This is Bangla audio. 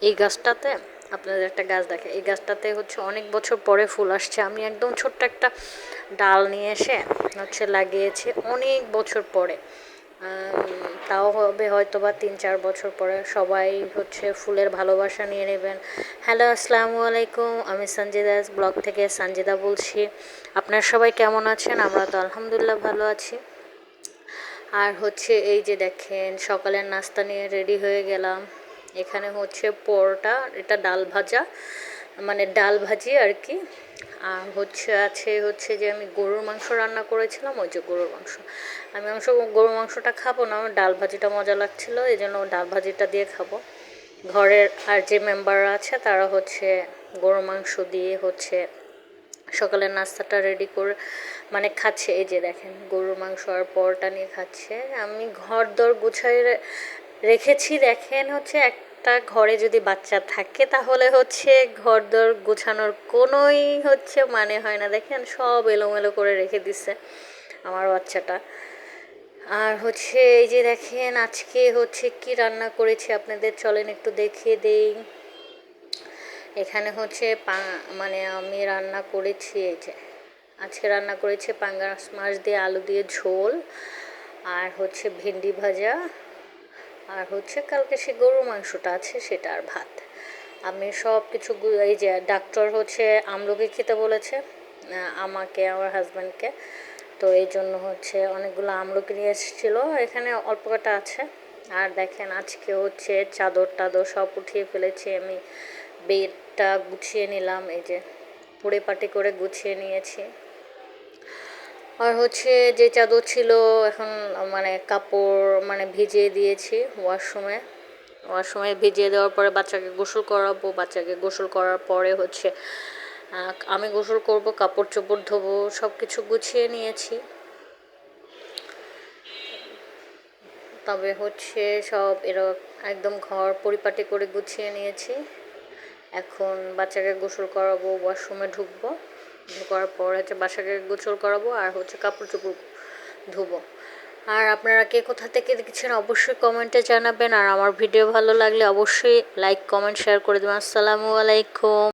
এই গাছটাতে আপনাদের একটা গাছ দেখে, এই গাছটাতে হচ্ছে অনেক বছর পরে ফুল আসছে। আমি একদম ছোট্ট একটা ডাল নিয়ে এসে হচ্ছে লাগিয়েছি অনেক বছর পরে। তাও হবে হয়তো বা 3-4 বছর পরে। সবাই হচ্ছে ফুলের ভালোবাসা নিয়ে নেবেন। হ্যালো, আসসালামু আলাইকুম। আমি সঞ্জিদা ব্লগ থেকে সঞ্জিদা বলছি। আপনারা সবাই কেমন আছেন? আমরা তো আলহামদুলিল্লাহ ভালো আছি। আর হচ্ছে এই যে দেখেন, সকালের নাস্তা নিয়ে রেডি হয়ে গেলাম। এখানে হচ্ছে পরোটা, এটা ডাল ভাজা, মানে ডাল ভাজি আর কি। আর হচ্ছে আছে হচ্ছে যে আমি গরুর মাংস রান্না করেছিলাম, ওই যে গরুর মাংস। আমি গরুর মাংসটা খাবো না, আমার ডাল ভাজিটা মজা লাগছিলো, এই জন্য ডাল ভাজিটা দিয়ে খাবো। ঘরের আর যে মেম্বাররা আছে তারা হচ্ছে গরুর মাংস দিয়ে হচ্ছে সকালের নাস্তাটা রেডি করে মানে খাচ্ছে। এই যে দেখেন, গরুর মাংস আর পরোটা নিয়ে খাচ্ছে। আমি ঘর দর গুছাই রেখেছি। দেখেন হচ্ছে একটা ঘরে যদি বাচ্চা থাকে তাহলে হচ্ছে ঘর দর গোছানোর কোনোই হচ্ছে মানে হয় না। দেখেন সব এলোমেলো করে রেখে দিছে আমার বাচ্চাটা। আর হচ্ছে এই যে দেখেন আজকে হচ্ছে কি রান্না করেছি আপনাদের চলেন একটু দেখিয়ে দেই। এখানে হচ্ছে মানে আমি রান্না করেছি, এই যে আজকে রান্না করেছি পাঙ্গাস মাছ দিয়ে আলু দিয়ে ঝোল, আর হচ্ছে ভেন্ডি ভাজা, আর হচ্ছে কালকে সে গরুর মাংসটা আছে সেটা, আর ভাত। আমি সব কিছু এই যে ডাক্তার হচ্ছে আমলকি খেতে বলেছে আমাকে, আমার হাজব্যান্ডকে। তো এই জন্য হচ্ছে অনেকগুলো আমলকি নিয়ে এসেছিলো, এখানে অল্প কটা আছে। আর দেখেন আজকে হচ্ছে চাদর টাদর সব উঠিয়ে ফেলেছি আমি, বেডটা গুছিয়ে নিলাম, এই যে পরিপাটি করে গুছিয়ে নিয়েছি। আর হচ্ছে যে চাদর ছিল এখন মানে কাপড় মানে ভিজিয়ে দিয়েছি ওয়াশরুমে ভিজিয়ে দেওয়ার পরে বাচ্চাকে গোসল করাবো। বাচ্চাকে গোসল করার পরে হচ্ছে আমি গোসল করব, কাপড় চোপড় ধোবো, সব কিছু গুছিয়ে নিয়েছি। তবে হচ্ছে সব একদম ঘর পরিপাটি করে গুছিয়ে নিয়েছি। এখন বাচ্চাকে গোসল করাবো, ওয়াশরুমে ঢুকবো, ঢোকার পর হচ্ছে বাচ্চাকে গোসল করাবো আর হচ্ছে কাপড় চোপড় ধুবো। আর আপনারা কে কোথা থেকে দেখছেন অবশ্যই কমেন্টে জানাবেন। আর আমার ভিডিও ভালো লাগলে অবশ্যই লাইক কমেন্ট শেয়ার করে দেবেন। আসসালামু আলাইকুম।